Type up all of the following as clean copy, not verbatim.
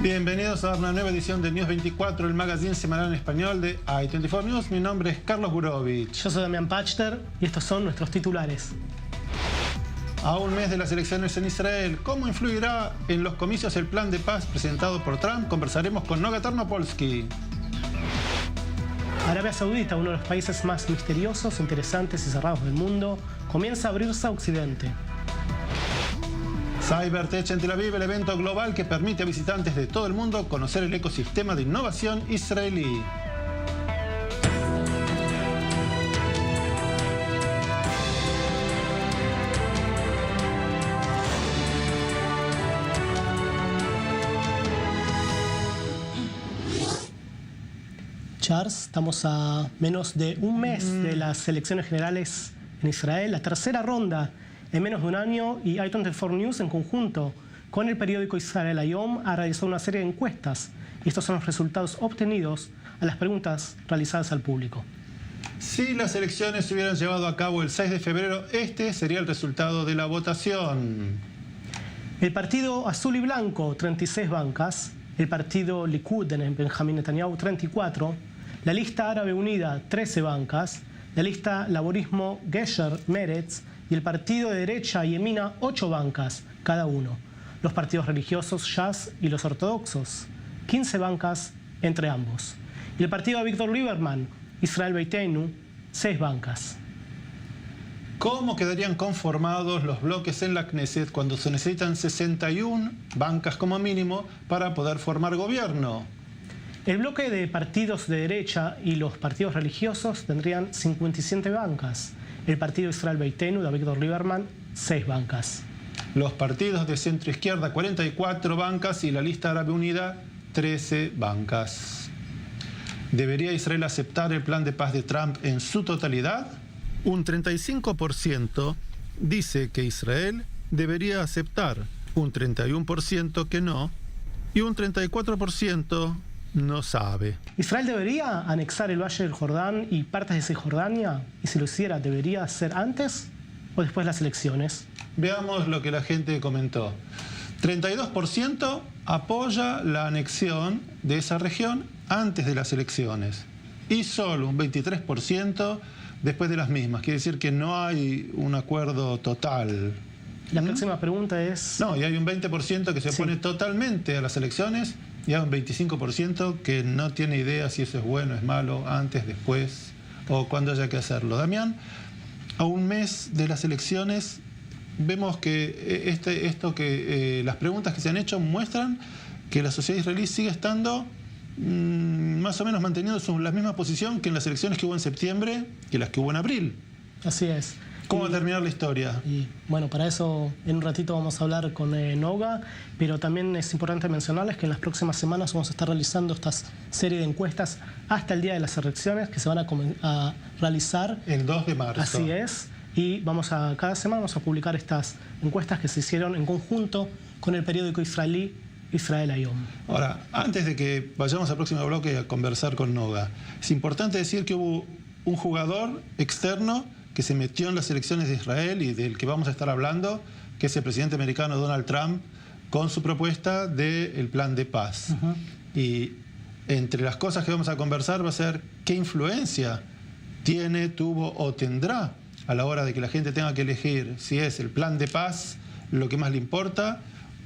Bienvenidos a una nueva edición de News 24, el magazine semanal en español de i24 News. Mi nombre es Carlos Burovich. Yo soy Damián Pachter y estos son nuestros titulares. A un mes de las elecciones en Israel, ¿cómo influirá en los comicios el plan de paz presentado por Trump? Conversaremos con Noga Tarnopolsky. Arabia Saudita, uno de los países más misteriosos, interesantes y cerrados del mundo, comienza a abrirse a Occidente. Cybertech en Tel Aviv, el evento global que permite a visitantes de todo el mundo conocer el ecosistema de innovación israelí. Charles, estamos a menos de un mes de las elecciones generales en Israel, la tercera ronda en menos de un año, y i24 News en conjunto con el periódico Israel Hayom ha realizado una serie de encuestas y estos son los resultados obtenidos a las preguntas realizadas al público. Si las elecciones se hubieran llevado a cabo el 6 de febrero, este sería el resultado de la votación. El partido Azul y Blanco, 36 bancas, el partido Likud de Benjamín Netanyahu, 34, la lista Árabe Unida, 13 bancas, la lista Laborismo Gesher Meretz y el partido de derecha Yemina, 8 bancas cada uno. Los partidos religiosos Shas y los ortodoxos, 15 bancas entre ambos. Y el partido de Víctor Lieberman, Israel Beiteinu, 6 bancas. ¿Cómo quedarían conformados los bloques en la Knesset cuando se necesitan 61 bancas como mínimo para poder formar gobierno? El bloque de partidos de derecha y los partidos religiosos tendrían 57 bancas. El partido Israel Beiteinu de Víctor Lieberman, 6 bancas. Los partidos de centro-izquierda, 44 bancas, y la lista Árabe Unida, 13 bancas. ¿Debería Israel aceptar el plan de paz de Trump en su totalidad? Un 35% dice que Israel debería aceptar, un 31% que no, y un 34% no sabe. ¿Israel debería anexar el Valle del Jordán y partes de Cisjordania? Y si lo hiciera, ¿debería ser antes o después de las elecciones? Veamos lo que la gente comentó. 32% apoya la anexión de esa región antes de las elecciones y solo un 23% después de las mismas. Quiere decir que no hay un acuerdo total. La próxima pregunta es... No, y hay un 20% que se opone totalmente a las elecciones y hay un 25% que no tiene idea si eso es bueno, es malo, antes, después o cuando haya que hacerlo. Damián, a un mes de las elecciones vemos que las preguntas que se han hecho muestran que la sociedad israelí sigue estando más o menos manteniendo la misma posición que en las elecciones que hubo en septiembre y las que hubo en abril. Así es. ¿Cómo va a terminar la historia? Y bueno, para eso en un ratito vamos a hablar con Noga, pero también es importante mencionarles que en las próximas semanas vamos a estar realizando esta serie de encuestas hasta el día de las elecciones que se van a realizar el 2 de marzo. Así es, y cada semana vamos a publicar estas encuestas que se hicieron en conjunto con el periódico israelí Israel Hayom. Ahora, antes de que vayamos al próximo bloque a conversar con Noga, es importante decir que hubo un jugador externo que se metió en las elecciones de Israel y del que vamos a estar hablando, que es el presidente americano Donald Trump, con su propuesta del plan de paz. Y entre las cosas que vamos a conversar va a ser qué influencia tiene, tuvo o tendrá a la hora de que la gente tenga que elegir si es el plan de paz lo que más le importa,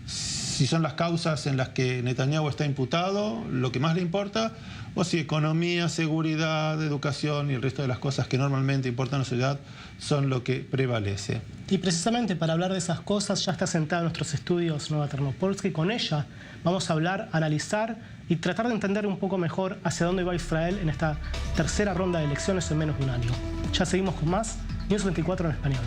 si son las causas en las que Netanyahu está imputado lo que más le importa, o si economía, seguridad, educación y el resto de las cosas que normalmente importan a la sociedad son lo que prevalece. Y precisamente para hablar de esas cosas ya está sentada en nuestros estudios Noga Tarnopolsky. Con ella vamos a hablar, analizar y tratar de entender un poco mejor hacia dónde va Israel en esta tercera ronda de elecciones en menos de un año. Ya seguimos con más News 24 en español.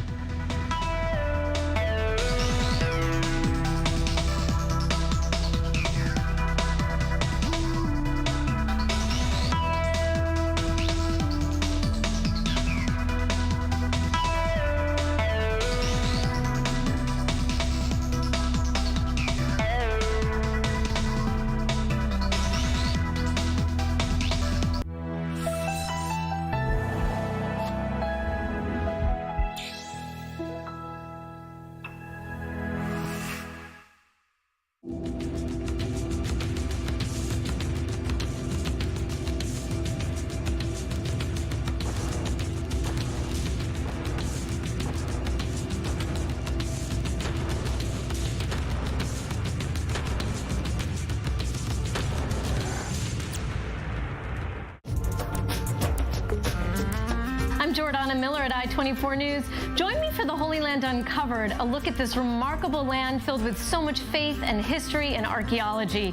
Jordana Miller at I-24 News. Join me for the Holy Land Uncovered, a look at this remarkable land filled with so much faith and history and archaeology.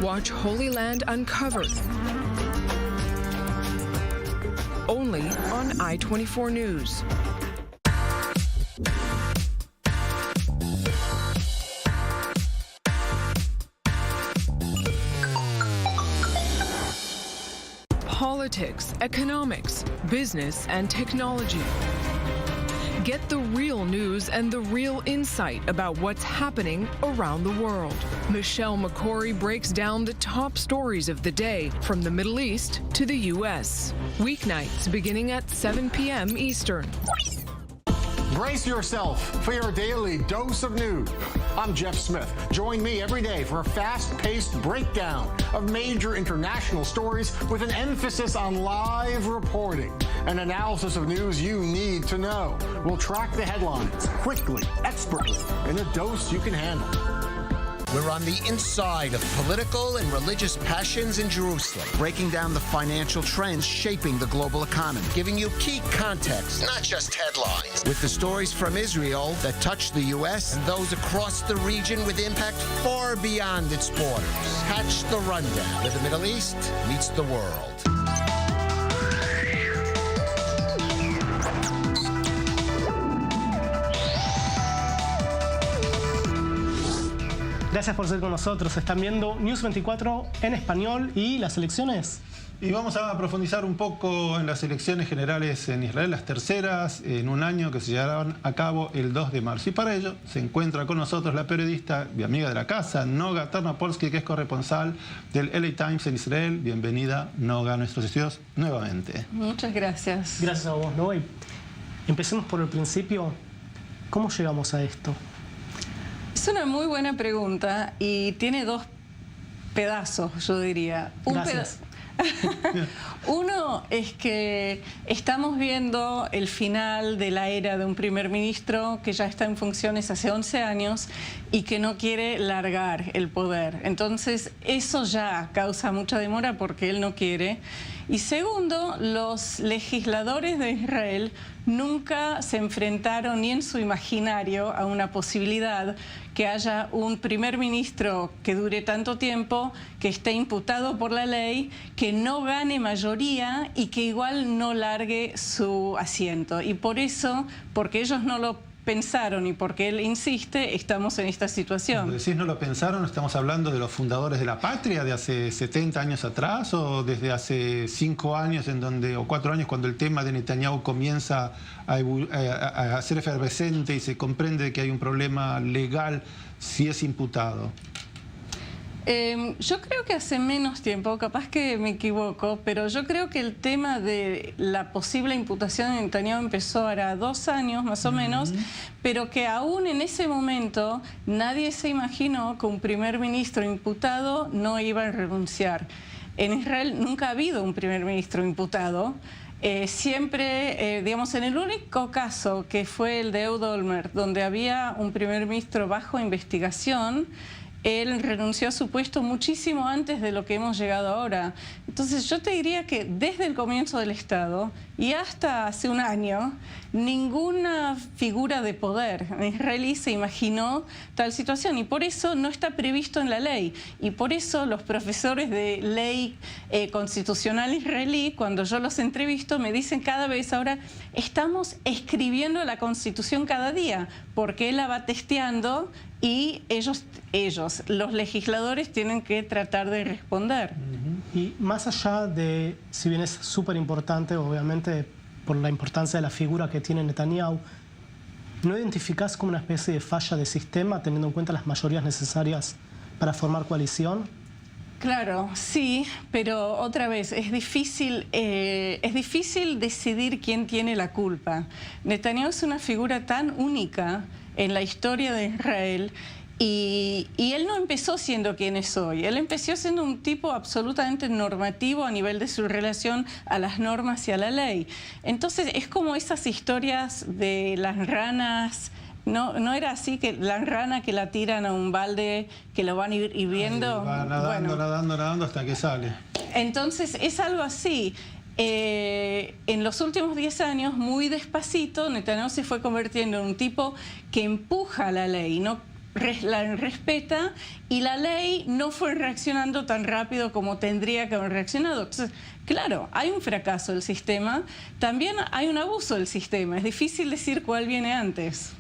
Watch Holy Land Uncovered. Only on I-24 News. Politics, economics, business, and technology. Get the real news and the real insight about what's happening around the world. Michelle McCory breaks down the top stories of the day from the Middle East to the U.S. Weeknights beginning at 7 p.m. Eastern. Brace yourself for your daily dose of news. I'm Jeff Smith. Join me every day for a fast-paced breakdown of major international stories with an emphasis on live reporting. An analysis of news you need to know. We'll track the headlines quickly, expertly, in a dose you can handle. We're on the inside of political and religious passions in Jerusalem, breaking down the financial trends shaping the global economy, giving you key context, not just headlines, with the stories from Israel that touch the U.S. and those across the region with impact far beyond its borders. Catch the rundown where the Middle East meets the world. Gracias por ser con nosotros. Están viendo News 24 en español y las elecciones. Y vamos a profundizar un poco en las elecciones generales en Israel, las terceras en un año que se llevarán a cabo el 2 de marzo. Y para ello se encuentra con nosotros la periodista y amiga de la casa, Noga Tarnopolsky, que es corresponsal del LA Times en Israel. Bienvenida, Noga, a nuestros estudios nuevamente. Muchas gracias. Gracias a vos, Noga. Empecemos por el principio. ¿Cómo llegamos a esto? Es una muy buena pregunta y tiene dos pedazos, yo diría. Gracias. Uno es que estamos viendo el final de la era de un primer ministro que ya está en funciones hace 11 años y que no quiere largar el poder. Entonces, eso ya causa mucha demora porque él no quiere. Y segundo, los legisladores de Israel nunca se enfrentaron ni en su imaginario a una posibilidad que haya un primer ministro que dure tanto tiempo, que esté imputado por la ley, que no gane mayoría y que igual no largue su asiento. Y por eso, porque ellos no lo pensaron y porque él insiste, estamos en esta situación. Cuando decís no lo pensaron, ¿estamos hablando de los fundadores de la patria de hace 70 años atrás o desde hace 5 años o 4 años cuando el tema de Netanyahu comienza a ser efervescente y se comprende que hay un problema legal si es imputado? Yo creo que hace menos tiempo, capaz que me equivoco, pero yo creo que el tema de la posible imputación de Netanyahu empezó ahora 2 años más o menos, pero que aún en ese momento nadie se imaginó que un primer ministro imputado no iba a renunciar. En Israel nunca ha habido un primer ministro imputado. Siempre, digamos, en el único caso que fue el de Ehud Olmert, donde había un primer ministro bajo investigación, él renunció a su puesto muchísimo antes de lo que hemos llegado ahora. Entonces yo te diría que desde el comienzo del Estado y hasta hace un año, ninguna figura de poder israelí se imaginó tal situación y por eso no está previsto en la ley. Y por eso los profesores de ley constitucional israelí, cuando yo los entrevisto, me dicen cada vez ahora, estamos escribiendo la Constitución cada día, porque él la va testeando y ellos, los legisladores, tienen que tratar de responder. Y más allá de, si bien es súper importante, obviamente, por la importancia de la figura que tiene Netanyahu, ¿no identificás como una especie de falla de sistema, teniendo en cuenta las mayorías necesarias para formar coalición? Claro, sí, pero otra vez, es difícil decidir quién tiene la culpa. Netanyahu es una figura tan única en la historia de Israel y él no empezó siendo quien es hoy. Él empezó siendo un tipo absolutamente normativo a nivel de su relación a las normas y a la ley. Entonces es como esas historias de las ranas. No era así, que la rana que la tiran a un balde, que lo van hirviendo. Va nadando, nadando hasta que sale. Entonces es algo así. en los últimos 10 años, muy despacito, Netanyahu se fue convirtiendo en un tipo que empuja la ley, no la respeta, y la ley no fue reaccionando tan rápido como tendría que haber reaccionado. Entonces, claro, hay un fracaso del sistema, también hay un abuso del sistema, es difícil decir cuál viene antes.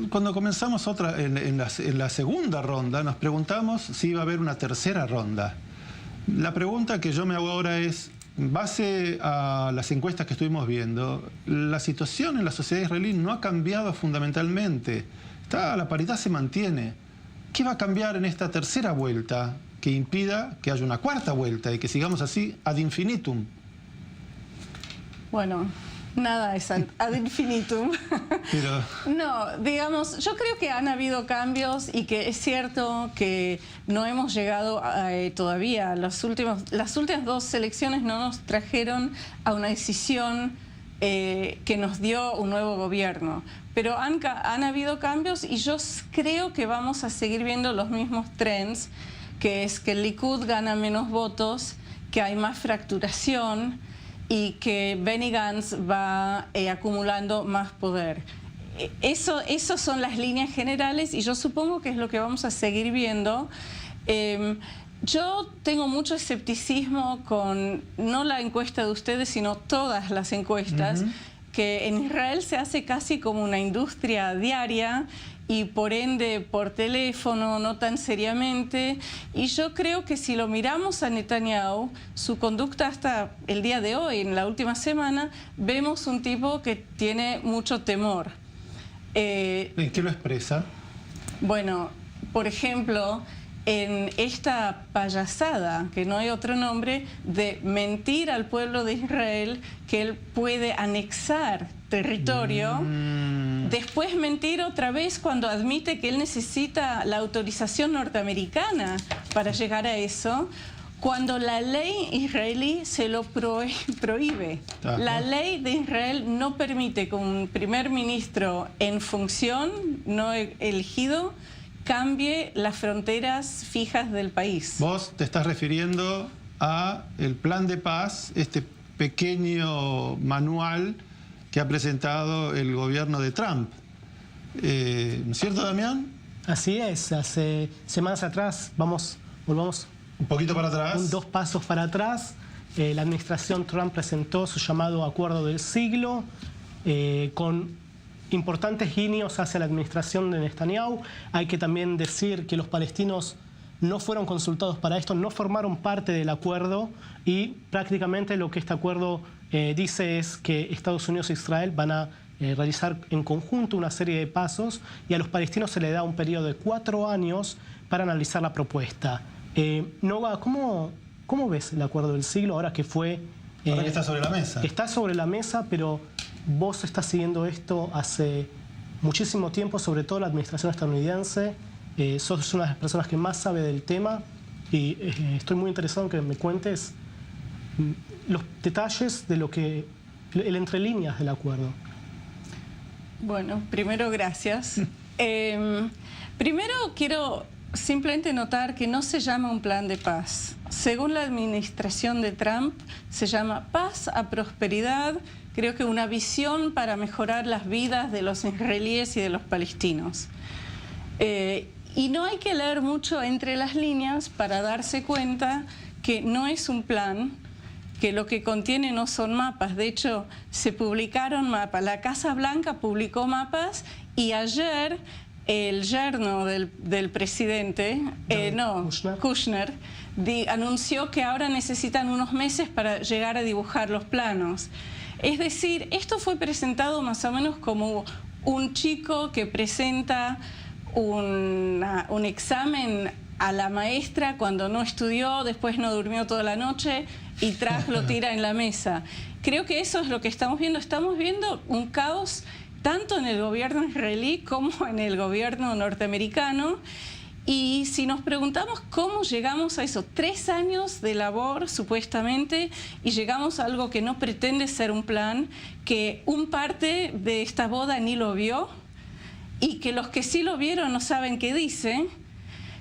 Cuando comenzamos en la segunda ronda, nos preguntamos si iba a haber una tercera ronda. La pregunta que yo me hago ahora es, en base a las encuestas que estuvimos viendo, la situación en la sociedad israelí no ha cambiado fundamentalmente. La paridad se mantiene. ¿Qué va a cambiar en esta tercera vuelta que impida que haya una cuarta vuelta y que sigamos así ad infinitum? Bueno, nada es ad infinitum. Pero... No, digamos, yo creo que han habido cambios y que es cierto que no hemos llegado todavía. Las últimas 2 elecciones no nos trajeron a una decisión que nos dio un nuevo gobierno. Pero han habido cambios y yo creo que vamos a seguir viendo los mismos trends, que es que el Likud gana menos votos, que hay más fracturación y que Benny Gantz va acumulando más poder. Esas son las líneas generales y yo supongo que es lo que vamos a seguir viendo. Yo tengo mucho escepticismo con, no la encuesta de ustedes, sino todas las encuestas, que en Israel se hace casi como una industria diaria y por ende por teléfono, no tan seriamente. Y yo creo que si lo miramos a Netanyahu, su conducta hasta el día de hoy, en la última semana, vemos un tipo que tiene mucho temor. ¿En qué lo expresa? Bueno, por ejemplo, en esta payasada, que no hay otro nombre, de mentir al pueblo de Israel que él puede anexar territorio, después mentir otra vez cuando admite que él necesita la autorización norteamericana para llegar a eso, cuando la ley israelí se lo prohíbe. La ley de Israel no permite que un primer ministro en función, no elegido, cambie las fronteras fijas del país. Vos te estás refiriendo a el plan de paz, este pequeño manual que ha presentado el gobierno de Trump. ¿No es cierto, Damián? Así es. Hace semanas atrás, volvamos un poquito para atrás. 2 pasos para atrás. La administración Trump presentó su llamado Acuerdo del Siglo, con importantes guiños hacia la administración de Netanyahu. Hay que también decir que los palestinos no fueron consultados para esto, no formaron parte del acuerdo y prácticamente lo que este acuerdo dice es que Estados Unidos e Israel van a realizar en conjunto una serie de pasos y a los palestinos se les da un periodo de 4 años para analizar la propuesta. Nova, ¿cómo ves el Acuerdo del Siglo ahora que fue... ahora que está sobre la mesa. Está sobre la mesa, pero vos estás siguiendo esto hace muchísimo tiempo, sobre todo la administración estadounidense. Sos una de las personas que más sabe del tema y estoy muy interesado en que me cuentes los detalles de lo que... el entre líneas del acuerdo. Bueno, primero gracias. Primero quiero simplemente notar que no se llama un plan de paz. Según la administración de Trump, se llama paz a prosperidad, creo que una visión para mejorar las vidas de los israelíes y de los palestinos. Y no hay que leer mucho entre las líneas para darse cuenta que no es un plan, que lo que contiene no son mapas. De hecho, se publicaron mapas. La Casa Blanca publicó mapas y ayer el yerno del presidente, Kushner, anunció que ahora necesitan unos meses para llegar a dibujar los planos. Es decir, esto fue presentado más o menos como un chico que presenta un examen a la maestra cuando no estudió, después no durmió toda la noche y lo tira en la mesa. Creo que eso es lo que estamos viendo. Estamos viendo un caos tanto en el gobierno israelí como en el gobierno norteamericano. Y si nos preguntamos cómo llegamos a eso, 3 años de labor supuestamente, y llegamos a algo que no pretende ser un plan, que un parte de esta boda ni lo vio, y que los que sí lo vieron no saben qué dice,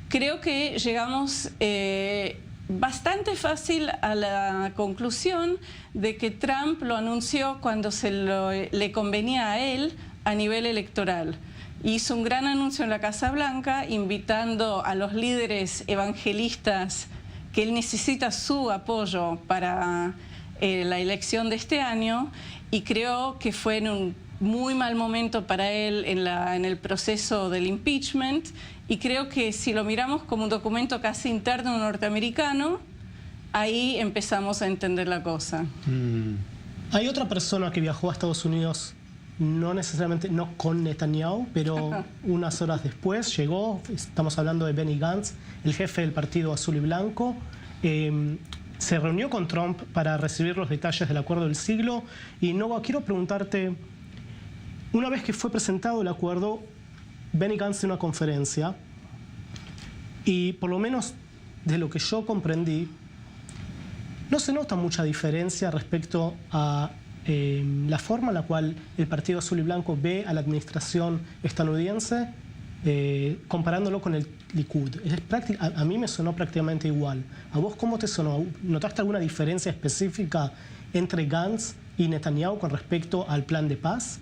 creo que llegamos bastante fácil a la conclusión de que Trump lo anunció cuando le convenía a él a nivel electoral. Hizo un gran anuncio en la Casa Blanca invitando a los líderes evangelistas que él necesita su apoyo para la elección de este año, y creo que fue en un muy mal momento para él en el proceso del impeachment, y creo que si lo miramos como un documento casi interno norteamericano, ahí empezamos a entender la cosa. Hay otra persona que viajó a Estados Unidos, no necesariamente no con Netanyahu, pero unas horas después llegó. Estamos hablando de Benny Gantz, el jefe del Partido Azul y Blanco. Se reunió con Trump para recibir los detalles del acuerdo del siglo. Y Nova, quiero preguntarte, una vez que fue presentado el acuerdo, Benny Gantz dio una conferencia y por lo menos de lo que yo comprendí, no se nota mucha diferencia respecto a la forma en la cual el Partido Azul y Blanco ve a la administración estadounidense, comparándolo con el Likud. A mí me sonó prácticamente igual. ¿A vos cómo te sonó? ¿Notaste alguna diferencia específica entre Gantz y Netanyahu con respecto al plan de paz?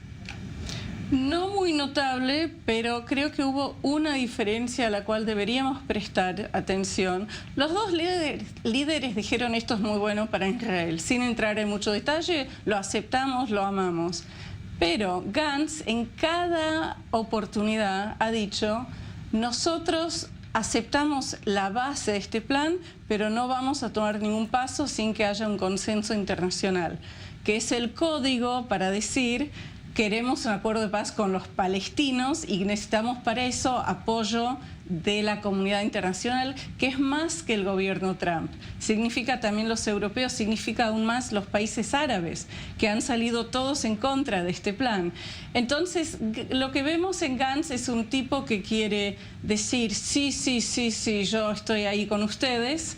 No muy notable, pero creo que hubo una diferencia a la cual deberíamos prestar atención. Los dos líderes dijeron esto es muy bueno para Israel. Sin entrar en mucho detalle, lo aceptamos, lo amamos. Pero Gantz en cada oportunidad ha dicho, nosotros aceptamos la base de este plan, pero no vamos a tomar ningún paso sin que haya un consenso internacional, que es el código para decir queremos un acuerdo de paz con los palestinos y necesitamos para eso apoyo de la comunidad internacional, que es más que el gobierno Trump. Significa también los europeos, significa aún más los países árabes, que han salido todos en contra de este plan. Entonces, lo que vemos en Gantz es un tipo que quiere decir, sí, yo estoy ahí con ustedes,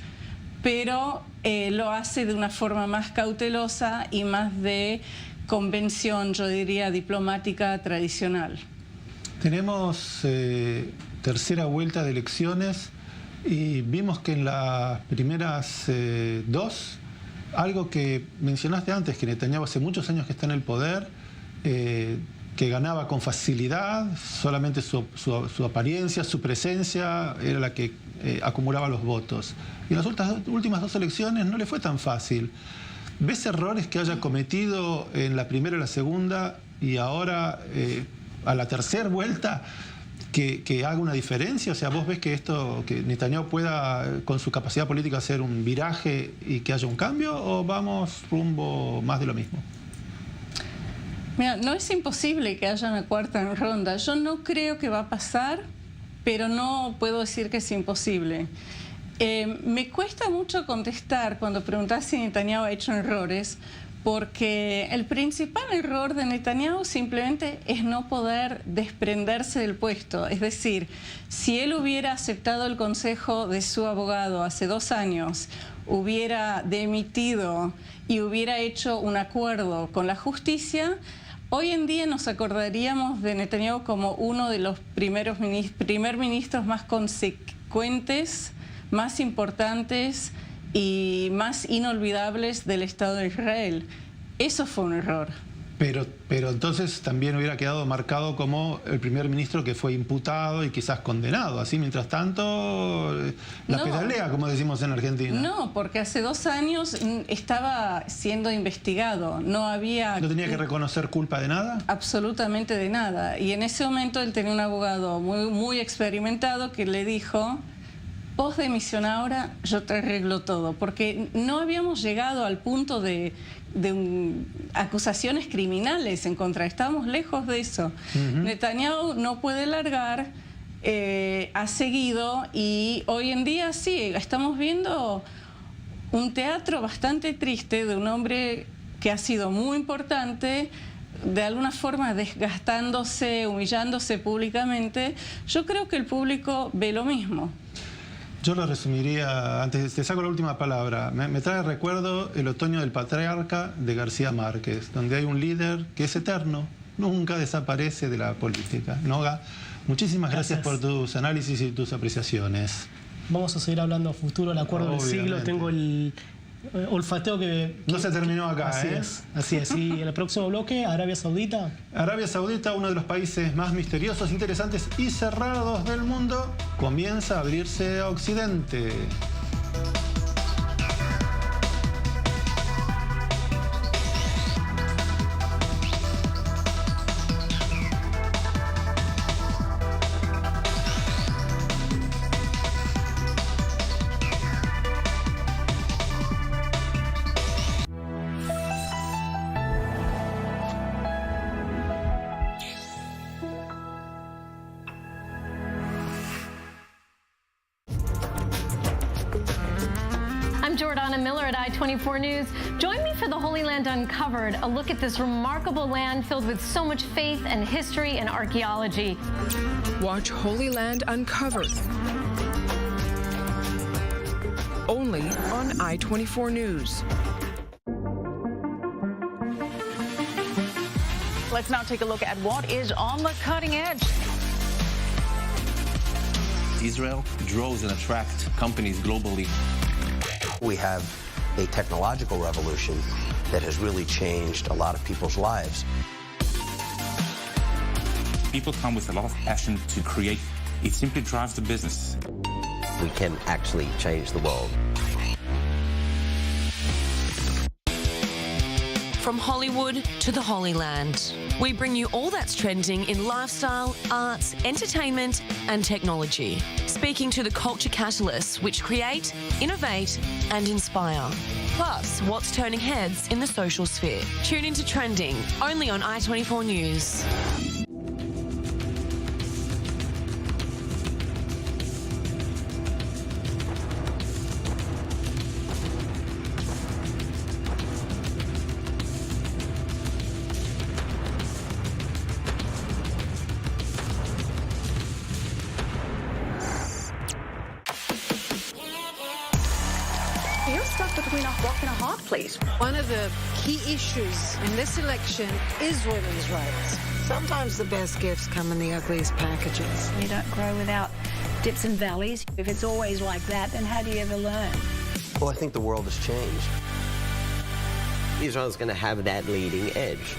pero lo hace de una forma más cautelosa y más de convención, yo diría, diplomática tradicional. Tenemos tercera vuelta de elecciones y vimos que en las primeras dos, algo que mencionaste antes, que Netanyahu hace muchos años que está en el poder, que ganaba con facilidad, solamente su apariencia, su presencia era la que acumulaba los votos. Y en las últimas dos elecciones no le fue tan fácil. ¿Ves errores que haya cometido en la primera y la segunda y ahora a la tercera vuelta que haga una diferencia? O sea, ¿vos ves que que Netanyahu pueda con su capacidad política hacer un viraje y que haya un cambio, o vamos rumbo más de lo mismo? Mira, no es imposible que haya una cuarta ronda. Yo no creo que va a pasar, pero no puedo decir que es imposible. Me cuesta mucho contestar cuando preguntas si Netanyahu ha hecho errores, porque el principal error de Netanyahu simplemente es no poder desprenderse del puesto. Es decir, si él hubiera aceptado el consejo de su abogado hace 2 años, hubiera dimitido y hubiera hecho un acuerdo con la justicia, hoy en día nos acordaríamos de Netanyahu como uno de los primer ministros más consecuentes, más importantes y más inolvidables del Estado de Israel. Eso fue un error. Pero entonces también hubiera quedado marcado como el primer ministro que fue imputado y quizás condenado. Así, mientras tanto, la pedalea, como decimos en Argentina. No, porque hace 2 años estaba siendo investigado. ¿No tenía que reconocer culpa de nada? Absolutamente de nada. Y en ese momento él tenía un abogado muy experimentado que le dijo: vos dimisiona ahora, yo te arreglo todo, porque no habíamos llegado al punto de acusaciones criminales en contra, estábamos lejos de eso. Netanyahu no puede largar, ha seguido, y hoy en día sí, estamos viendo un teatro bastante triste de un hombre que ha sido muy importante, de alguna forma desgastándose, humillándose públicamente. Yo creo que el público ve lo mismo. Yo lo resumiría, antes te saco la última palabra, me trae recuerdo El otoño del patriarca de García Márquez, donde hay un líder que es eterno, nunca desaparece de la política. Noga, muchísimas gracias por tus análisis y tus apreciaciones. Vamos a seguir hablando a futuro, el acuerdo del siglo. Obviamente. Tengo el olfateo que... No se terminó acá, Así es, así es. Y en el próximo bloque, Arabia Saudita. Arabia Saudita, uno de los países más misteriosos, interesantes y cerrados del mundo, comienza a abrirse a Occidente. I'm Jordana Miller at I-24 News. Join me for the Holy Land Uncovered, a look at this remarkable land filled with so much faith and history and archaeology. Watch Holy Land Uncovered. Only on I-24 News. Let's now take a look at what is on the cutting edge. Israel draws and attracts companies globally. We have a technological revolution that has really changed a lot of people's lives. People come with a lot of passion to create. It simply drives the business. We can actually change the world. From Hollywood to the Holy Land, we bring you all that's trending in lifestyle, arts, entertainment and technology. Speaking to the culture catalysts which create, innovate and inspire. Plus, what's turning heads in the social sphere. Tune into Trending, only on I-24 News. You're stuck between a rock and a hard place. One of the key issues in this election is women's rights. Sometimes the best gifts come in the ugliest packages. You don't grow without dips and valleys. If it's always like that, then how do you ever learn? Well, I think the world has changed. Israel's going to have that leading edge.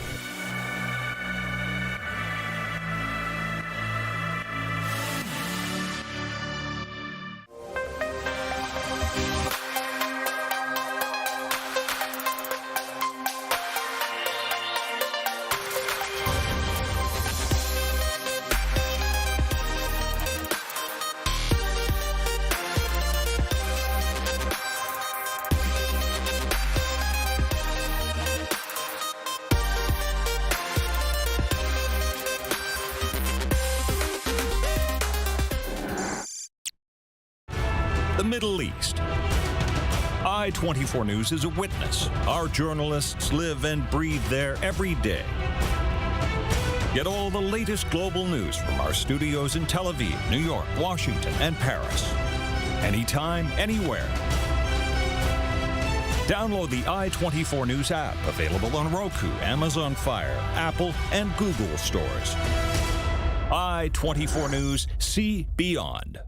The Middle East. I-24 News is a witness. Our journalists live and breathe there every day. Get all the latest global news from our studios in Tel Aviv, New York, Washington, and Paris. Anytime, anywhere. Download the I-24 News app, available on Roku, Amazon Fire, Apple, and Google stores. I-24 News, see beyond.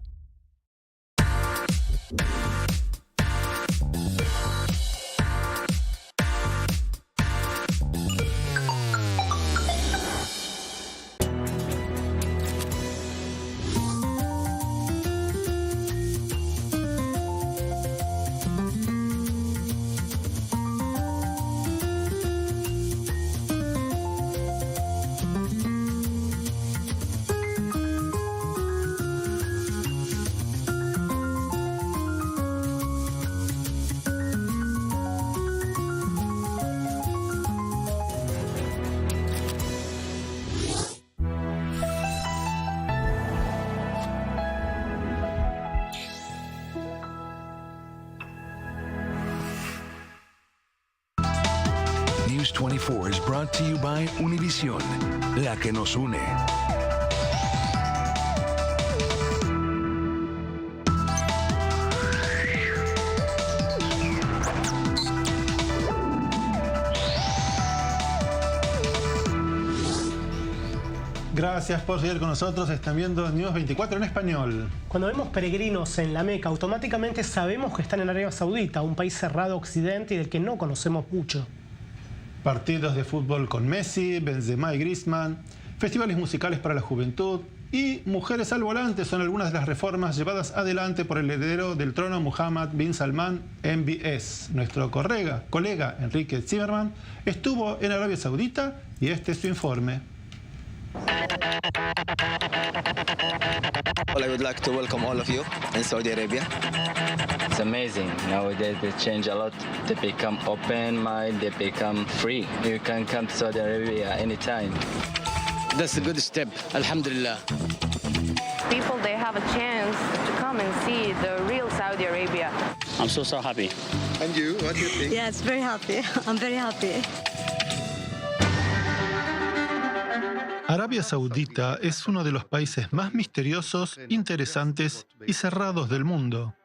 News 24 is brought to you by Univision, la que nos une. Gracias por seguir con nosotros. Están viendo News 24 en español. Cuando vemos peregrinos en la Meca, automáticamente sabemos que están en Arabia Saudita, un país cerrado a Occidente y del que no conocemos mucho. Partidos de fútbol con Messi, Benzema y Griezmann, festivales musicales para la juventud y mujeres al volante son algunas de las reformas llevadas adelante por el heredero del trono Mohammed bin Salman, MBS. Nuestro colega Enrique Zimmerman estuvo en Arabia Saudita y este es su informe. Well, I would like to welcome all of you in Saudi Arabia. It's amazing. Nowadays they change a lot. They become open-minded, they become free. You can come to Saudi Arabia anytime. That's a good step, alhamdulillah. People, they have a chance to come and see the real Saudi Arabia. I'm so happy. And you, what do you think? Yes, very happy. I'm very happy. Arabia Saudita es uno de los países más misteriosos, interesantes y cerrados del mundo.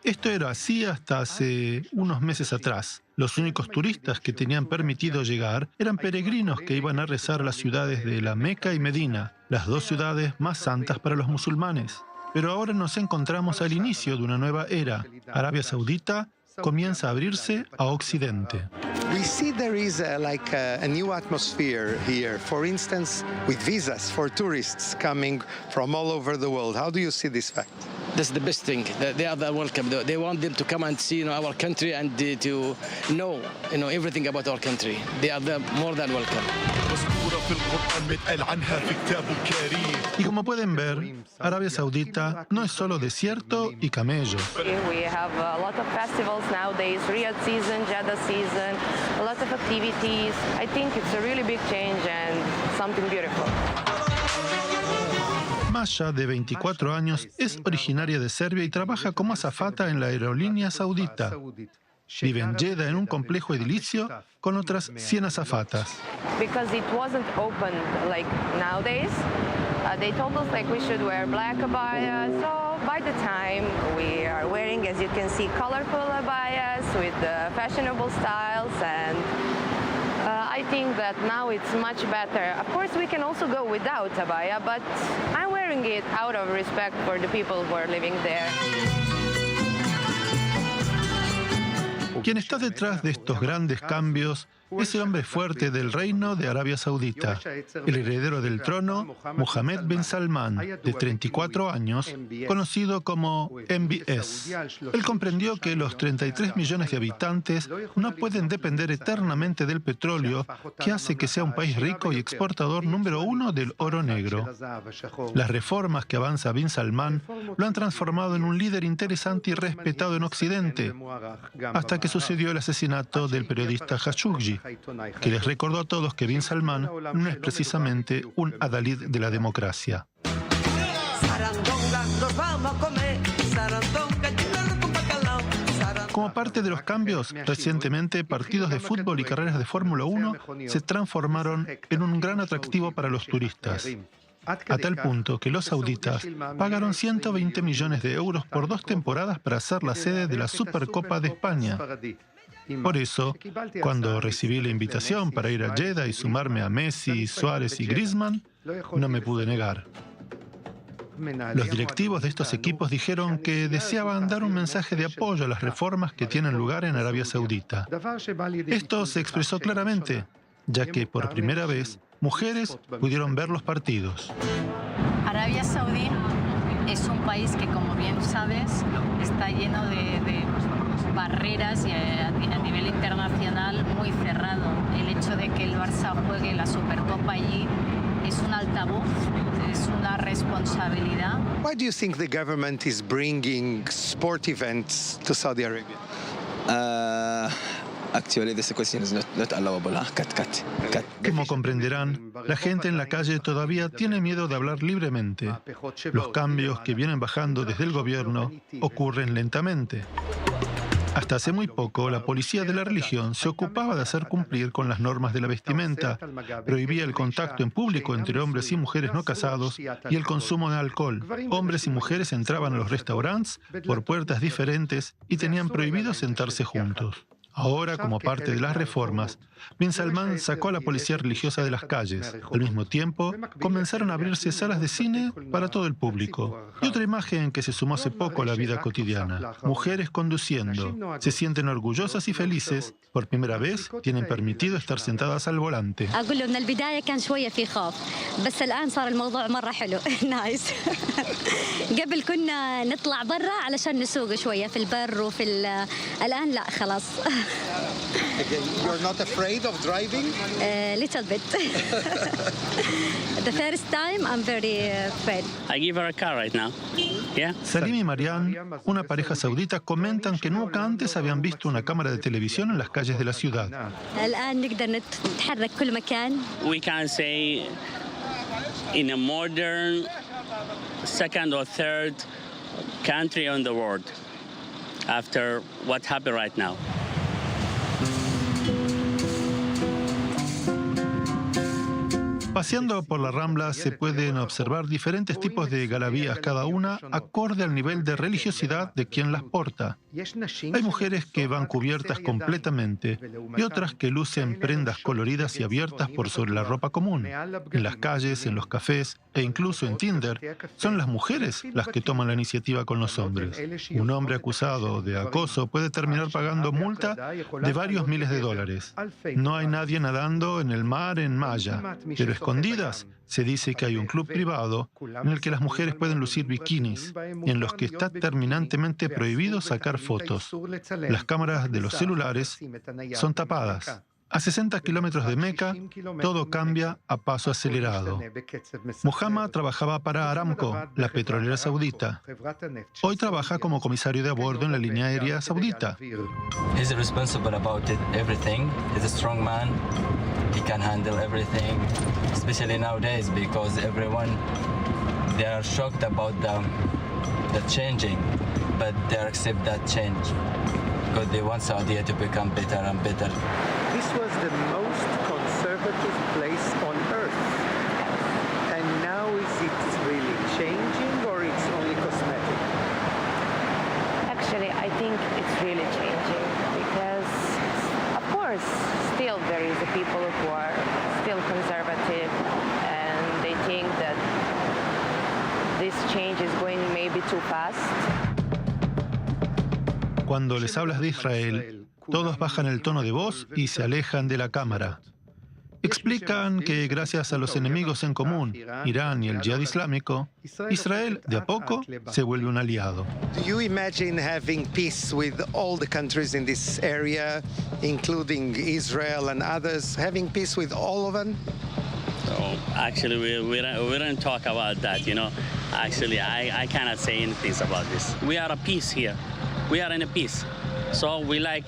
Esto era así hasta hace unos meses atrás. Los únicos turistas que tenían permitido llegar eran peregrinos que iban a rezar a las ciudades de la Meca y Medina, las dos ciudades más santas para los musulmanes. Pero ahora nos encontramos al inicio de una nueva era. Arabia Saudita comienza a abrirse a Occidente. We see there is a new atmosphere here, for instance, with visas for tourists coming from all over the world. How do you see this fact? That's the best thing. They are welcome. They want them to come and see our country and to know everything about our country. They are more than welcome. Y como pueden ver, Arabia Saudita no es solo desierto y camellos. We have a lot of festivals nowadays, Riyadh season, Jeddah season, a lot of activities. I think it's a really big change and something beautiful. Maya, de 24 años, es originaria de Serbia y trabaja como azafata en la aerolínea saudita. Vive en Jeddah en un complejo edilicio con otras 100 azafatas. Because it wasn't open like nowadays, they told us like we should wear black abaya. So by the time we are wearing, as you can see, colorful abayas with fashionable styles, and I think that now it's much better. Of course, we can also go without abaya, but I'm wearing it out of respect for the people who are living there. Quien está detrás de estos grandes cambios es el hombre fuerte del reino de Arabia Saudita, el heredero del trono, Mohammed bin Salman, de 34 años, conocido como MBS. Él comprendió que los 33 millones de habitantes no pueden depender eternamente del petróleo, que hace que sea un país rico y exportador número uno del oro negro. Las reformas que avanza bin Salman lo han transformado en un líder interesante y respetado en Occidente, hasta que sucedió el asesinato del periodista Khashoggi, que les recordó a todos que bin Salman no es precisamente un adalid de la democracia. Como parte de los cambios, recientemente partidos de fútbol y carreras de Fórmula 1 se transformaron en un gran atractivo para los turistas, a tal punto que los sauditas pagaron 120 millones de euros por 2 temporadas para ser la sede de la Supercopa de España. Por eso, cuando recibí la invitación para ir a Jeddah y sumarme a Messi, Suárez y Griezmann, no me pude negar. Los directivos de estos equipos dijeron que deseaban dar un mensaje de apoyo a las reformas que tienen lugar en Arabia Saudita. Esto se expresó claramente, ya que por primera vez mujeres pudieron ver los partidos. Arabia Saudí es un país que, como bien sabes, está lleno de barreras y a nivel internacional muy cerrado. El hecho de que el Barça juegue la Supercopa allí es un altavoz, es una responsabilidad. Why do you think the government is bringing sport events to Saudi Arabia? Actually, this question is not allowable. Como comprenderán, la gente en la calle todavía tiene miedo de hablar libremente. Los cambios que vienen bajando desde el gobierno ocurren lentamente. Hasta hace muy poco, la policía de la religión se ocupaba de hacer cumplir con las normas de la vestimenta, prohibía el contacto en público entre hombres y mujeres no casados y el consumo de alcohol. Hombres y mujeres entraban a los restaurantes por puertas diferentes y tenían prohibido sentarse juntos. Ahora, como parte de las reformas, Bin Salman sacó a la policía religiosa de las calles. Al mismo tiempo, comenzaron a abrirse salas de cine para todo el público. Y otra imagen que se sumó hace poco a la vida cotidiana: mujeres conduciendo. Se sienten orgullosas y felices. Por primera vez tienen permitido estar sentadas al volante. أقول له من البداية كان شوية في خوف بس الآن صار الموضوع مرة حلو نايس قبل كنا نطلع برا علشان نسوق شوية في البر الآن لا خلاص. You're not afraid of driving? Little bit. The first time I'm very afraid. I give her a car right now. Yeah. Salim y Marianne, una pareja saudita, comentan que nunca antes habían visto una cámara de televisión en las calles de la ciudad. الآن نقدر نتحرك كل مكان. We can say in a modern second or third country on the world after what happened right now. Paseando por la Rambla se pueden observar diferentes tipos de galavías, cada una acorde al nivel de religiosidad de quien las porta. Hay mujeres que van cubiertas completamente y otras que lucen prendas coloridas y abiertas por sobre la ropa común. En las calles, en los cafés e incluso en Tinder, son las mujeres las que toman la iniciativa con los hombres. Un hombre acusado de acoso puede terminar pagando multa de varios miles de dólares. No hay nadie nadando en el mar en malla, pero escondidas se dice que hay un club privado en el que las mujeres pueden lucir bikinis y en los que está terminantemente prohibido sacar fotos. Las cámaras de los celulares son tapadas. A 60 kilómetros de Meca, todo cambia a paso acelerado. Muhammad trabajaba para Aramco, la petrolera saudita. Hoy trabaja como comisario de a bordo en la línea aérea saudita. He's responsible about everything. He's a strong man. He can handle everything, especially nowadays because everyone, they are shocked about the changing, but they accept that change because they want Saudi to become better and better. This was the most conservative place on earth. And now is it really changing or it's only cosmetic? Actually, I think it's really changing because, of course, still there is a people who are still conservative and they think that this change is going maybe too fast. Cuando les hablas de Israel, todos bajan el tono de voz y se alejan de la cámara. Explican que gracias a los enemigos en común, Irán y el Jihad Islámico, Israel, de a poco, se vuelve un aliado. Do you imagine having peace with all the countries in this area, including Israel and others, having peace with all of them? So actually, we don't talk about that, you know. Actually, I cannot say anything about this. We are at peace here. We are in a peace. So we like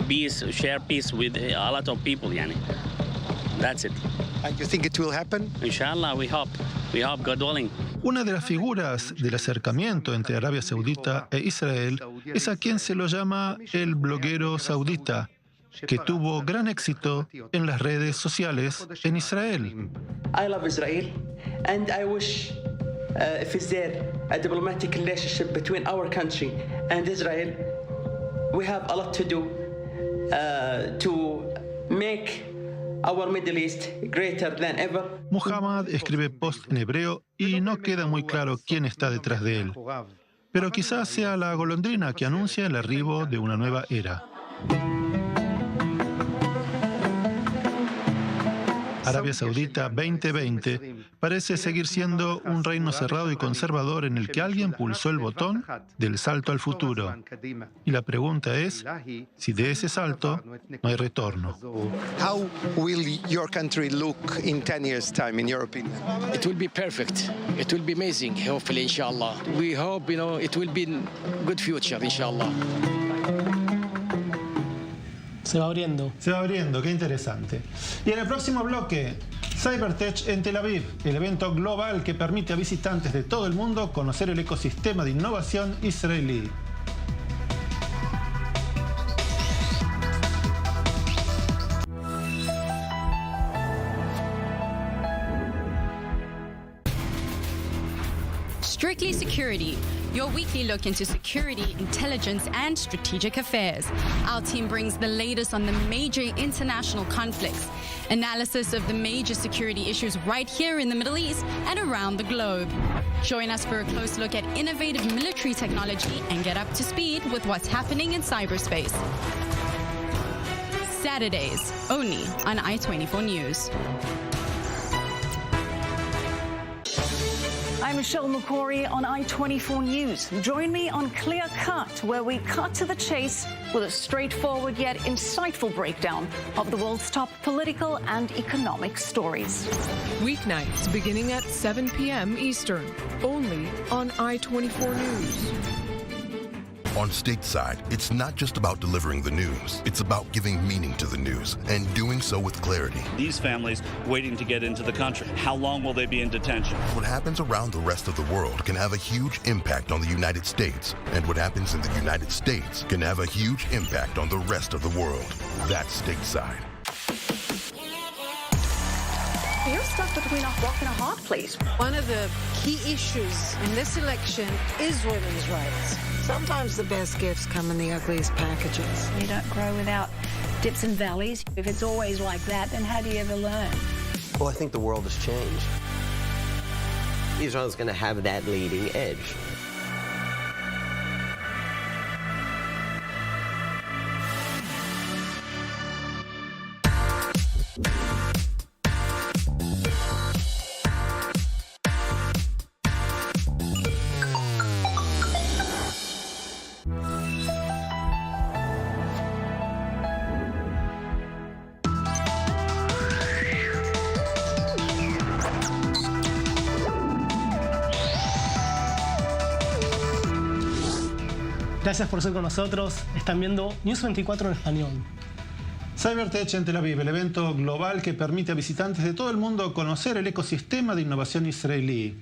peace, share peace with a lot of people, yani. That's it. And you think it will happen? Inshallah, we hope. We hope, God willing. Una de las figuras del acercamiento entre Arabia Saudita e Israel es a quien se lo llama el bloguero saudita, que tuvo gran éxito en las redes sociales en Israel. I love Israel, and I wish if is there a diplomatic relationship between our country and Israel, we have a lot to do to make our Middle East greater than ever. Muhammad escribe post en hebreo y no queda muy claro quién está detrás de él. Pero quizás sea la golondrina que anuncia el arribo de una nueva era. Arabia Saudita 2020 parece seguir siendo un reino cerrado y conservador en el que alguien pulsó el botón del salto al futuro. Y la pregunta es, si de ese salto no hay retorno. How will your country look in 10 years' time, in your opinion? It will be perfect. It will be amazing, hopefully, inshallah. We hope, it will be good future, inshallah. Se va abriendo. Se va abriendo, qué interesante. Y en el próximo bloque, Cybertech en Tel Aviv, el evento global que permite a visitantes de todo el mundo conocer el ecosistema de innovación israelí. Strictly Security, your weekly look into security, intelligence, and strategic affairs. Our team brings the latest on the major international conflicts, analysis of the major security issues right here in the Middle East and around the globe. Join us for a close look at innovative military technology and get up to speed with what's happening in cyberspace. Saturdays, only on i24 News. I'm Michelle McCory on i24 News. Join me on Clear Cut, where we cut to the chase with a straightforward yet insightful breakdown of the world's top political and economic stories. Weeknights beginning at 7 p.m. Eastern, only on i24 News. On Stateside, it's not just about delivering the news. It's about giving meaning to the news and doing so with clarity. These families waiting to get into the country, how long will they be in detention? What happens around the rest of the world can have a huge impact on the United States. And what happens in the United States can have a huge impact on the rest of the world. That's Stateside. You're stuck between a rock and a hard place. One of the key issues in this election is women's rights. Sometimes the best gifts come in the ugliest packages. You don't grow without dips and valleys. If it's always like that, then how do you ever learn? Well, I think the world has changed. Israel is going to have that leading edge. Gracias por ser con nosotros. Están viendo News 24 en español. Cybertech en Tel Aviv, el evento global que permite a visitantes de todo el mundo conocer el ecosistema de innovación israelí.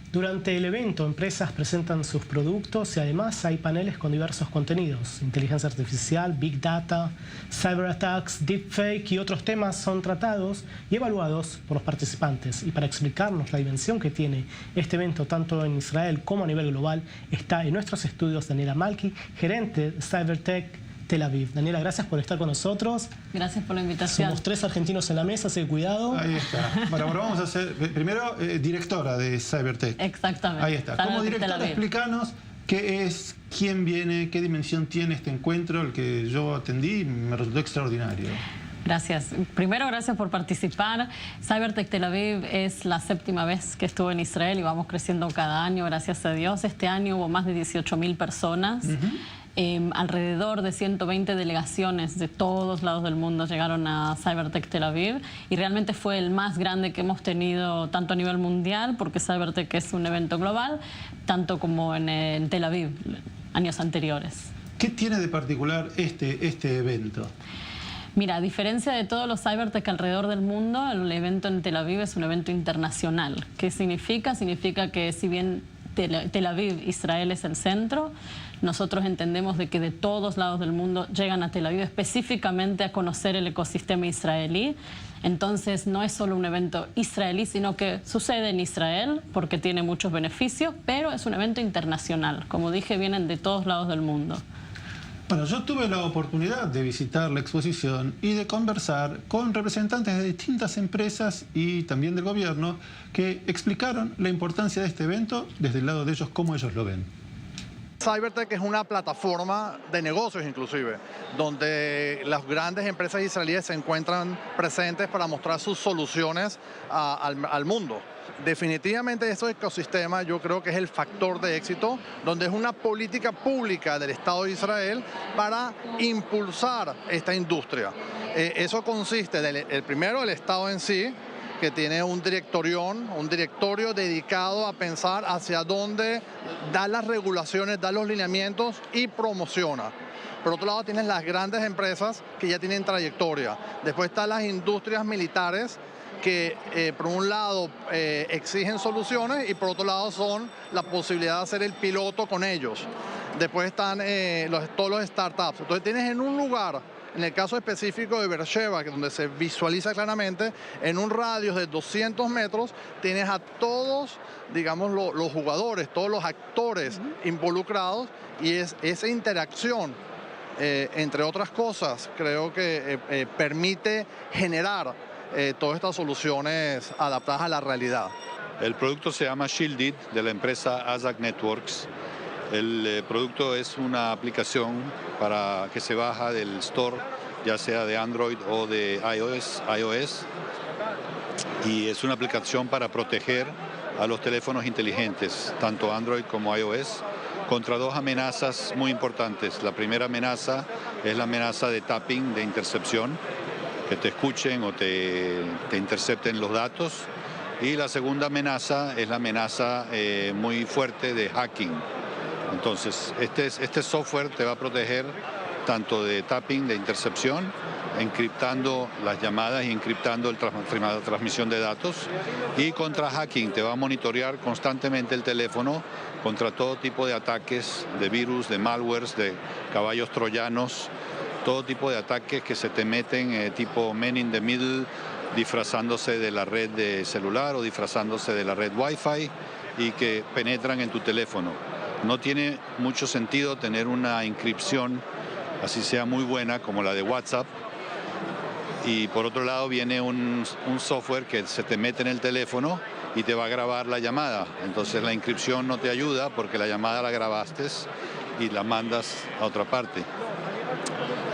Durante el evento, empresas presentan sus productos y además hay paneles con diversos contenidos. Inteligencia artificial, Big Data, Cyberattacks, Deepfake y otros temas son tratados y evaluados por los participantes. Y para explicarnos la dimensión que tiene este evento tanto en Israel como a nivel global, está en nuestros estudios Daniela Malki, gerente de Cybertech Tel Aviv. Daniela, gracias por estar con nosotros. Gracias por la invitación. Somos 3 argentinos en la mesa, así que cuidado. Ahí está. Bueno, ahora vamos a hacer, primero, directora de Cybertech. Exactamente. Ahí está. Como directora, explícanos qué es, quién viene, qué dimensión tiene este encuentro, el que yo atendí, me resultó extraordinario. Gracias. Primero, gracias por participar. Cybertech Tel Aviv es la 7ª vez que estuve en Israel y vamos creciendo cada año, gracias a Dios. Este año hubo más de 18.000 personas. Alrededor de 120 delegaciones de todos lados del mundo llegaron a Cybertech Tel Aviv y realmente fue el más grande que hemos tenido tanto a nivel mundial, porque Cybertech es un evento global, tanto como en Tel Aviv, años anteriores. ¿Qué tiene de particular este evento? Mira, a diferencia de todos los Cybertech alrededor del mundo, el evento en Tel Aviv es un evento internacional. ¿Qué significa? Significa que si bien Tel Aviv, Israel es el centro, nosotros entendemos de que de todos lados del mundo llegan a Tel Aviv específicamente a conocer el ecosistema israelí. Entonces no es solo un evento israelí, sino que sucede en Israel porque tiene muchos beneficios, pero es un evento internacional. Como dije, vienen de todos lados del mundo. Bueno, yo tuve la oportunidad de visitar la exposición y de conversar con representantes de distintas empresas y también del gobierno que explicaron la importancia de este evento desde el lado de ellos, cómo ellos lo ven. Cybertech es una plataforma de negocios inclusive, donde las grandes empresas israelíes se encuentran presentes para mostrar sus soluciones al mundo. Definitivamente este ecosistema yo creo que es el factor de éxito, donde es una política pública del Estado de Israel para impulsar esta industria. Eso consiste, primero, el Estado en sí, que tiene un directorio dedicado a pensar hacia dónde da las regulaciones, da los lineamientos y promociona. Por otro lado, tienes las grandes empresas que ya tienen trayectoria. Después están las industrias militares que, por un lado, exigen soluciones y por otro lado son la posibilidad de hacer el piloto con ellos. Después están todos los startups. Entonces tienes en un lugar En el caso específico de Beersheba, que donde se visualiza claramente, en un radio de 200 metros tienes a todos, digamos, los jugadores, todos los actores involucrados, y esa interacción, entre otras cosas, creo que permite generar todas estas soluciones adaptadas a la realidad. El producto se llama Shielded, de la empresa AZAC Networks. El producto es una aplicación que se baja del store, ya sea de Android o de iOS, y es una aplicación para proteger a los teléfonos inteligentes, tanto Android como iOS, contra dos amenazas muy importantes. La primera amenaza es la amenaza de tapping, de intercepción, que te escuchen o te intercepten los datos. Y la segunda amenaza es la amenaza muy fuerte de hacking. Entonces, este software te va a proteger tanto de tapping, de intercepción, encriptando las llamadas y encriptando la transmisión de datos, y contra hacking. Te va a monitorear constantemente el teléfono contra todo tipo de ataques, de virus, de malwares, de caballos troyanos, todo tipo de ataques que se te meten tipo man in the middle, disfrazándose de la red de celular o disfrazándose de la red Wi-Fi, y que penetran en tu teléfono. No tiene mucho sentido tener una inscripción, así sea muy buena, como la de WhatsApp, y por otro lado viene un software que se te mete en el teléfono y te va a grabar la llamada. Entonces la inscripción no te ayuda porque la llamada la grabaste y la mandas a otra parte.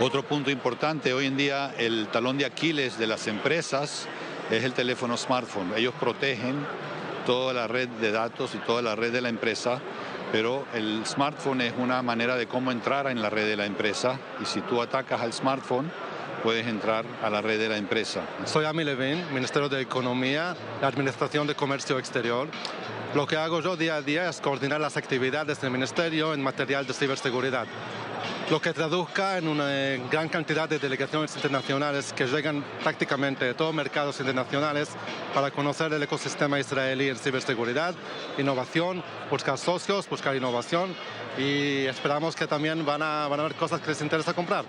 Otro punto importante, hoy en día el talón de Aquiles de las empresas es el teléfono smartphone. Ellos protegen toda la red de datos y toda la red de la empresa, pero el smartphone es una manera de cómo entrar en la red de la empresa, y si tú atacas al smartphone, puedes entrar a la red de la empresa. Soy Ami Levin, Ministerio de Economía y Administración de Comercio Exterior. Lo que hago yo día a día es coordinar las actividades del Ministerio en material de ciberseguridad, lo que traduzca en una gran cantidad de delegaciones internacionales que llegan prácticamente de todos mercados internacionales para conocer el ecosistema israelí en ciberseguridad, innovación, buscar socios, buscar innovación, y esperamos que también van a haber cosas que les interesa comprar.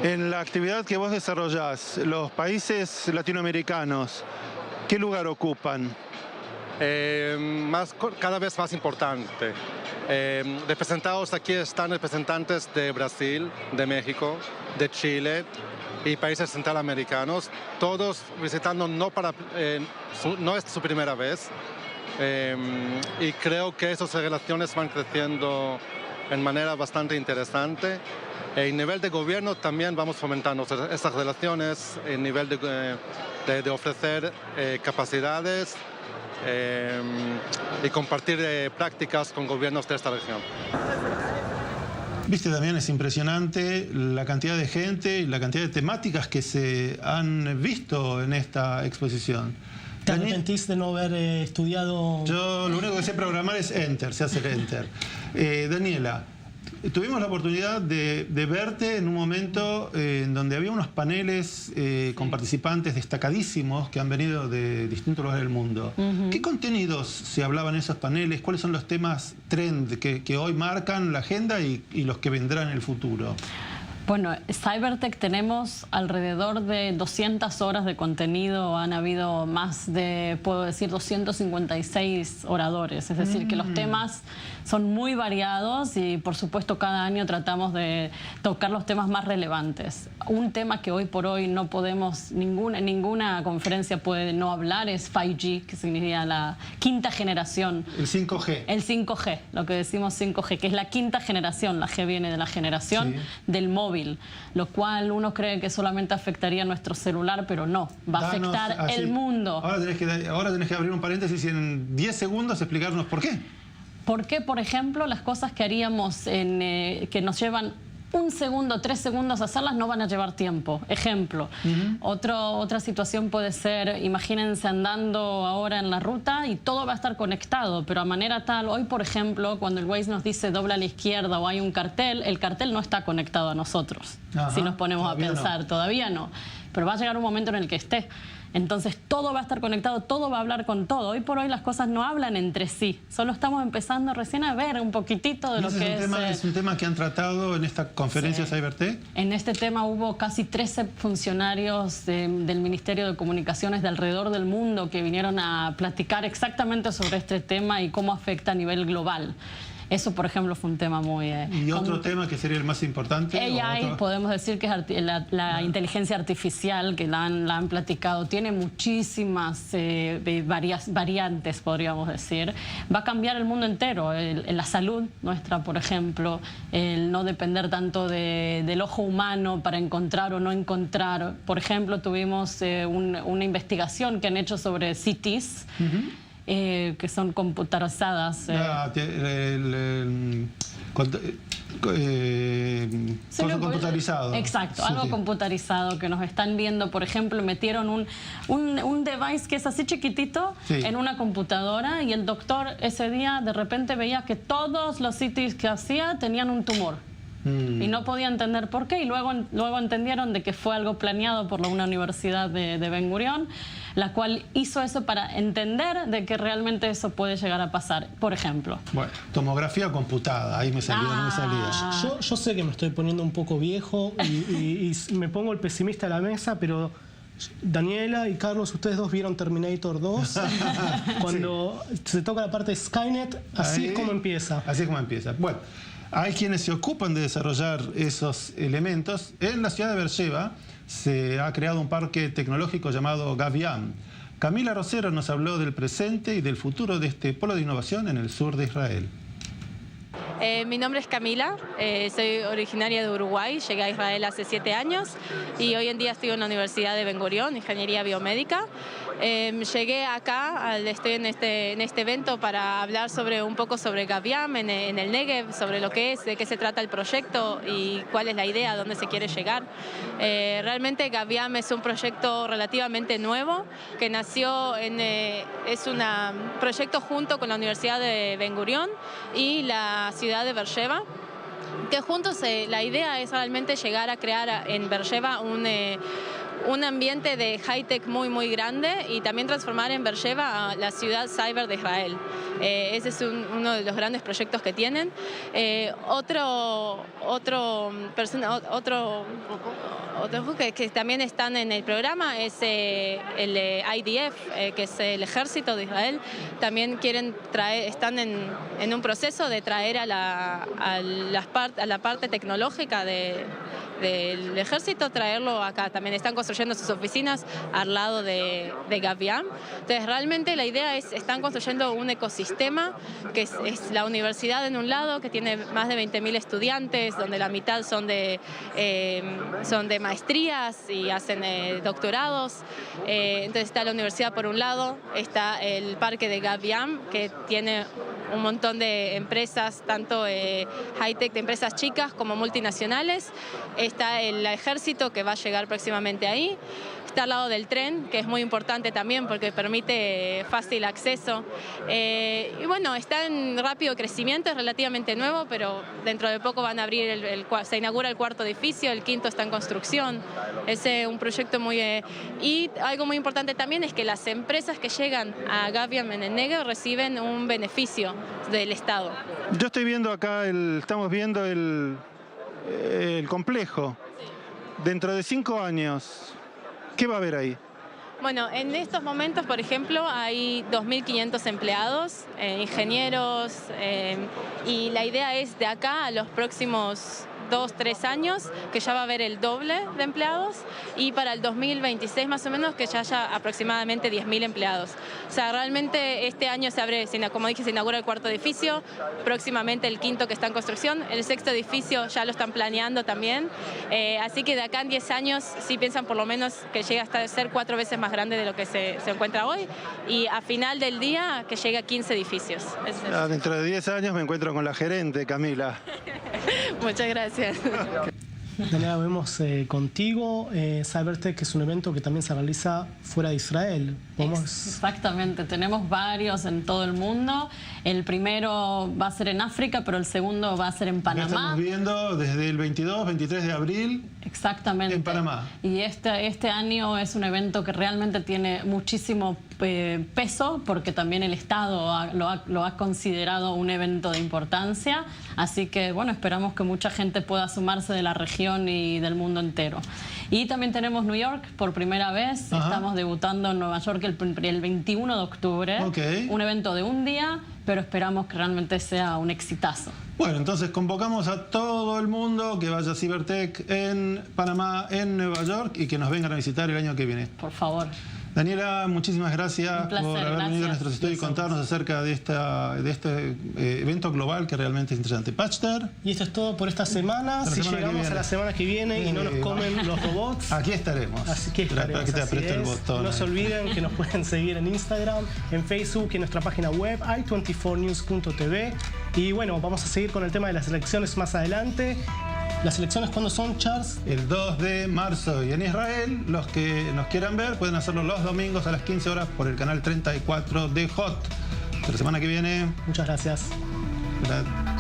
En la actividad que vos desarrollás, los países latinoamericanos, ¿qué lugar ocupan? Cada vez más importante. Representados aquí están representantes de Brasil, de México, de Chile y países centroamericanos, todos visitando no es su primera vez, y creo que esas relaciones van creciendo en manera bastante interesante. En nivel de gobierno también vamos fomentando estas relaciones, en nivel de ofrecer capacidades y compartir prácticas con gobiernos de esta región. Viste, Damián, es impresionante la cantidad de gente y la cantidad de temáticas que se han visto en esta exposición. ¿Te arrepentís de no haber estudiado? Yo lo único que sé programar es Enter, se hace el Enter. Daniela, tuvimos la oportunidad de verte en un momento en donde había unos paneles con participantes destacadísimos que han venido de distintos lugares del mundo. ¿Qué contenidos se hablaban en esos paneles? ¿Cuáles son los temas trend que hoy marcan la agenda y los que vendrán en el futuro? Bueno, Cybertech tenemos alrededor de 200 horas de contenido, han habido más de, puedo decir, 256 oradores, es decir, que los temas son muy variados y por supuesto cada año tratamos de tocar los temas más relevantes. Un tema que hoy por hoy no podemos, ninguna conferencia puede no hablar es 5G, que significa la quinta generación. El 5G. El 5G, lo que decimos 5G, que es la quinta generación, la G viene de la generación del móvil, lo cual uno cree que solamente afectaría a nuestro celular, pero no, va a afectar el mundo. Ahora tenés que abrir un paréntesis y en 10 segundos explicarnos por qué. ¿Por qué, por ejemplo, las cosas que haríamos que nos llevan 1 segundo, 3 segundos hacerlas no van a llevar tiempo? Ejemplo, otra situación puede ser, imagínense andando ahora en la ruta y todo va a estar conectado, pero a manera tal, hoy por ejemplo, cuando el Waze nos dice dobla a la izquierda o hay un cartel, el cartel no está conectado a nosotros. Si nos ponemos a pensar, todavía no. Pero va a llegar un momento en el que esté. Entonces todo va a estar conectado, todo va a hablar con todo. Hoy por hoy las cosas no hablan entre sí. Solo estamos empezando recién a ver un poquitito de lo que es... ¿Es un tema que han tratado en esta conferencia CyberTech? En este tema hubo casi 13 funcionarios del Ministerio de Comunicaciones de alrededor del mundo que vinieron a platicar exactamente sobre este tema y cómo afecta a nivel global. Eso, por ejemplo, fue un tema muy... ¿Y otro tema que sería el más importante? AI, podemos decir que es la inteligencia artificial, que la han platicado, tiene muchísimas variantes, podríamos decir. Va a cambiar el mundo entero. La salud nuestra, por ejemplo, el no depender tanto del ojo humano para encontrar o no encontrar. Por ejemplo, tuvimos una investigación que han hecho sobre CTs, que son computarizadas. Computarizado. Exacto, algo computarizado que nos están viendo. Por ejemplo, metieron un device que es así chiquitito en una computadora y el doctor ese día de repente veía que todos los CTs que hacía tenían un tumor. Y no podía entender por qué, y luego entendieron de que fue algo planeado por una universidad de Ben Gurion, la cual hizo eso para entender de que realmente eso puede llegar a pasar. Por ejemplo. Bueno, tomografía computada, ahí me salió, no me salía. Yo sé que me estoy poniendo un poco viejo y me pongo el pesimista a la mesa, pero Daniela y Carlos, ustedes dos vieron Terminator 2. Cuando se toca la parte de Skynet, así es como empieza. Así es como empieza. Bueno. Hay quienes se ocupan de desarrollar esos elementos. En la ciudad de Beersheba se ha creado un parque tecnológico llamado Gaviam. Camila Rosero nos habló del presente y del futuro de este polo de innovación en el sur de Israel. Mi nombre es Camila, soy originaria de Uruguay, llegué a Israel hace 7 años y hoy en día estoy en la Universidad de Ben Gurion, Ingeniería Biomédica. Llegué acá, estoy en este evento para hablar un poco sobre Gaviam en el Negev, sobre lo que es, de qué se trata el proyecto y cuál es la idea, a dónde se quiere llegar. Realmente Gaviam es un proyecto relativamente nuevo que nació es un proyecto junto con la Universidad de Ben Gurion y la ciudad de Beersheba, que juntos la idea es realmente llegar a crear en Beersheba un ambiente de high-tech muy grande y también transformar en Beersheba la ciudad cyber de Israel. Ese es uno de los grandes proyectos que tienen. Otro que también están en el programa es el IDF, que es el ejército de Israel. También están en un proceso de traer a la parte tecnológica del ejército, traerlo acá. También están construyendo sus oficinas al lado de Gaviam. Entonces realmente la idea están construyendo un ecosistema que es la universidad en un lado, que tiene más de 20.000 estudiantes, donde la mitad son de maestrías y hacen doctorados. Entonces está la universidad por un lado, está el parque de Gaviam, que tiene un montón de empresas, tanto high-tech, de empresas chicas como multinacionales. Está el ejército, que va a llegar próximamente ahí. Está al lado del tren, que es muy importante también porque permite fácil acceso. Y bueno, está en rápido crecimiento, es relativamente nuevo, pero dentro de poco van a abrir, se inaugura el 4.º edificio, el 5.º está en construcción. Es un proyecto y algo muy importante también es que las empresas que llegan a Gaviam en el Negev reciben un beneficio del Estado. Yo estoy viendo acá, estamos viendo el complejo. Dentro de 5 años, ¿qué va a haber ahí? Bueno, en estos momentos, por ejemplo, hay 2.500 empleados, ingenieros, y la idea es de acá a los próximos 2-3 años que ya va a haber el doble de empleados, y para el 2026 más o menos que ya haya aproximadamente 10.000 empleados. O sea, realmente este año se abre, como dije, se inaugura el 4.º edificio, próximamente el 5.º que está en construcción, el 6.º edificio ya lo están planeando también, así que de acá en 10 años sí piensan por lo menos que llegue hasta ser 4 veces más grande de lo que se encuentra hoy, y a final del día que llegue a 15 edificios. Dentro de 10 años me encuentro con la gerente, Camila. Muchas gracias. Daniela, vemos contigo. Cybertech es un evento que también se realiza fuera de Israel. Exactamente, tenemos varios en todo el mundo. El primero va a ser en África, pero el segundo va a ser en Panamá. Estamos viendo desde el 22, 23 de abril. Exactamente. En Panamá. Y este año es un evento que realmente tiene muchísimo peso, porque también el Estado lo ha considerado un evento de importancia. Así que, bueno, esperamos que mucha gente pueda sumarse de la región y del mundo entero. Y también tenemos New York por primera vez. Ajá. Estamos debutando en Nueva York el 21 de octubre. Okay. Un evento de un día, pero esperamos que realmente sea un exitazo. Bueno, entonces convocamos a todo el mundo que vaya a Cybertech en Panamá, en Nueva York, y que nos vengan a visitar el año que viene. Por favor. Daniela, muchísimas gracias por haber venido a nuestros estudios y contarnos acerca de este evento global que realmente es interesante. Patchter. Y esto es todo por esta semana. Si llegamos a la semana que viene y no nos comen los robots, aquí estaremos. Así que estaremos. Para que te apriete el botón. No se olviden que nos pueden seguir en Instagram, en Facebook y en nuestra página web i24news.tv. Y bueno, vamos a seguir con el tema de las elecciones más adelante. ¿Las elecciones cuándo son, Charles? El 2 de marzo. Y en Israel, los que nos quieran ver pueden hacerlo los domingos a las 15 horas por el canal 34 de Hot. Hasta la semana que viene. Muchas gracias. Gracias.